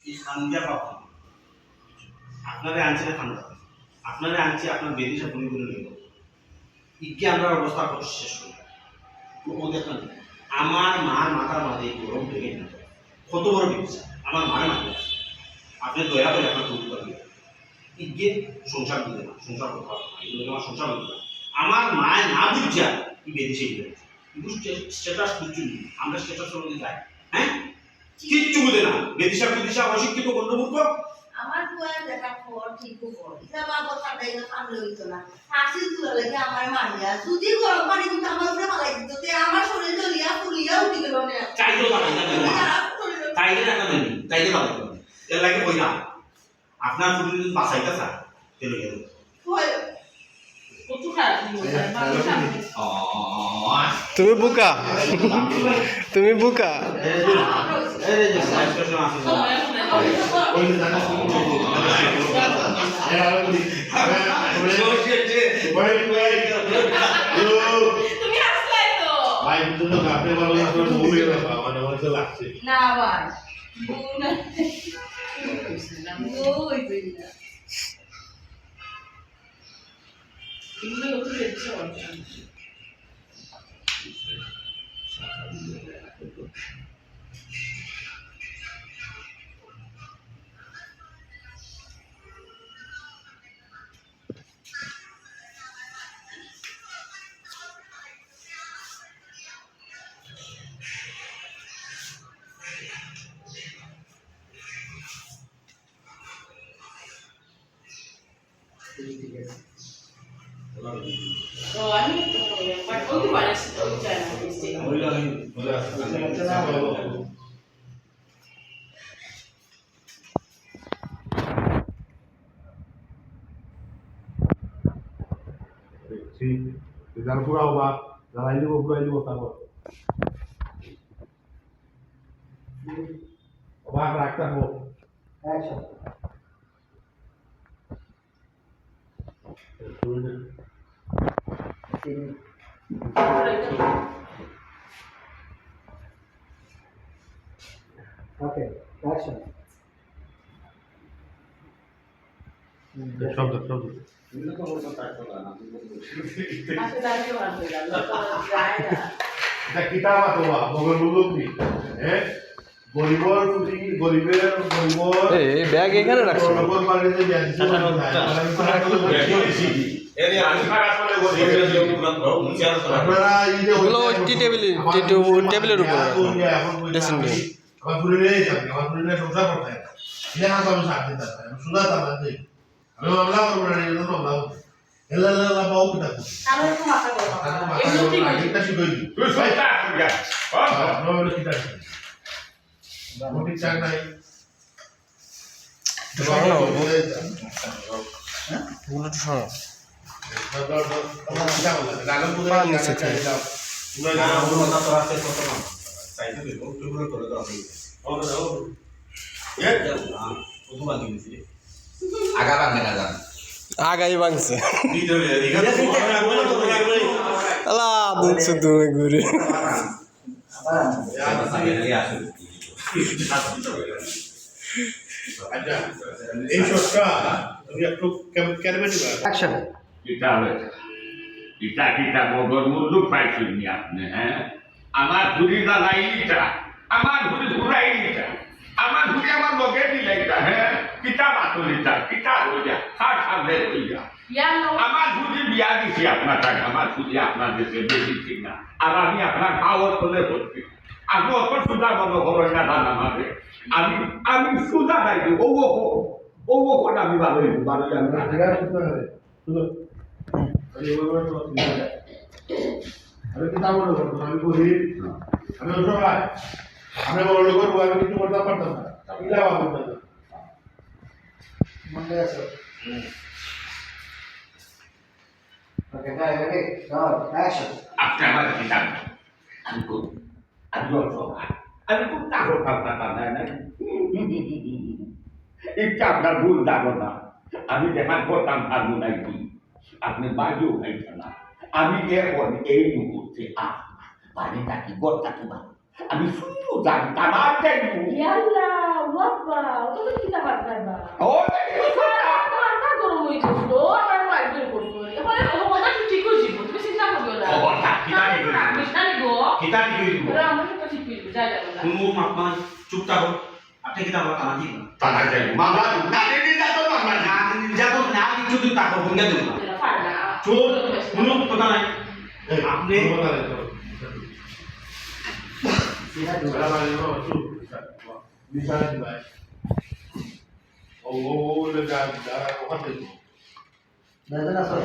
এই খান্দিয়া পাবো আপনারে আনছি না খান্দা আপনারে আনছি আপনার বেদিশা গুলি গুলি নেব ইকে আমরা অবস্থা করতে শেষ করি ও দেখেন আমার মার মাথার মাঝে গরম থেকে না কত বড় বিপদ আমার মায়ের মাথা আপনি দয়া করে আপনার তৈরি করবেন ইকে সংসার দিতে না সংসার করতে পারবো না এগুলো আমার সংসার দিতে না আমার মায়ের না বুঝছা কি বেদিশে গেলে কিন্তু স্ট্যাটাস বুঝছি আমরা স্ট্যাটাস অনুযায়ী যাই হ্যাঁ কিচ্ছু বুঝে না বেদিশা বুদিশা অশিক্ষিত গণ্ডমূর্খ আমার পুয়ার দেখা পর ঠিক পর এটা আমার কথা দেই না কামলে হইতো না হাসি তুলে লাগে আমার মারিয়া যদি গরম পানি কিন্তু আমার উপরে ফালাই দিত তে আমার শরীর জ্বলিয়া ফুলিয়া উঠি গেল না চাইতো পারে না তাইলে না কেন তাইলে পারে এর লাগে কই না আপনার ফুলি বাঁচাইতা স্যার চলে গেল কই কত খারাপ তুমি বুকা তুমি বুকা এই যে সাইকেল আছে ওই জায়গা তুমি আসলাই তো ভাই কিন্তু আপনি বলো মুভি মানে আমার তো লাগছে না ভাই বুনা ওই বুনা এগুলো কত লেটছে তো আমি তো বাট ওই বাড়ি ওই চাই না দিছি যারা পুরাও বা যারা আইলিব পুরাই দিব তারপর বাঘ রাখতে হবো Okay, action. শব্দ শব্দ আচ্ছা দাঁড়িয়ে মারতে গেল যায় না এটা কিতাব তো বগল লোক নি হ্যাঁ গরিবর পুরি গরিবের গরিবর এই ব্যাগ এখানে রাখছো গরিবর মানে যে ব্যাগ এরে আমি খারাপ করে বলি আপনারা এই যে ওগুলো টেবিলের উপর ড্রেসিং টেবিল আমার পুরি নিয়ে যাবে আমার পুরি নিয়ে সংসার করতে হয় এটা না তো আমি সাথে দিতে আমি সুদা তালা দেই আমি মামলা করব না এই জন্য মামলা এলা এলা বাউ কিটা আমার তো মাথা গরম এগুলো ঠিক আছে এটা শিখই তুই সইতা করিয়া আমরা কিটা মোটি চাই নাই ওগুলো তো শোনো আগাই ভাঙছে আলা দেখছো তুমি ঘুরে আচ্ছা এই শটটা তুমি একটু ক্যামেরা দিবা Action. কিতা মগর মুল্লুক পাইছেন আপনি হ্যাঁ আমার ঘুরি দাঁড়াইটা আমার ঘুরি ঘুরাইটা আমার ঘুরি আমার লগে দিলাইটা হ্যাঁ কিতা বাতলিটা কিতা হইয়া হার সামনে হইয়া ইয়ালো আমার ঘুরি বিয়া দিছি আপনার টাকা আমার ঘুরি আপনার দেশে বেশি ঠিক না আর আমি আপনার খাওয়ার তোলে করছি আমি অত সুদা মনে করেন না দান আমাকে আমি সুদা খাইছি ও কোন আমি ভালো ভালো আমি আমি কিতাব বলবো আমি বলি আমি অসহায় আমি বড় লোক করবো আমি কিছু করতে পারতাম না ইলা বাবু Monday, sir. Okay, ready? Go. Action. আপনি আমার কিতাব আমি করি আমি অসহায় আমি খুব তাগর পাল্টা নাই এটা আপনার ভুল ধারণা আমি দেখার করতাম পারবো নাকি আপনি বাড়িও খাইছেন না আমি এখন এই মুহূর্তে বাড়িটা কি গড়টা কি আমি শুধু জানি আমার ইয়াল্লা বাবা তুমি কি তা বাদ না ও মাথা গরম হয়ে গেলো আমার মাইর বের করবো এবারে ওটা ঠিক হয়ে যাবো তুমি চিন্তা করবে না ও বাবা কিতানি কই মিশানি গো কিতানি কই দিব ওরা আমার সাথে ঠিক হয়ে যাবে যাই যাবে না কোনো আপনার চুপ থাকুন আপনি কি আমরা টানা দিব তানা যাই মামলা না দিদি যাতো মামলা না নির্যাতন না কিছু দিন তাকে ভঙ্গে দেব না ফাড়া চোর কোনো কথা নাই আপনি ও ও ও লে যা যা ওখানে দাদা না সর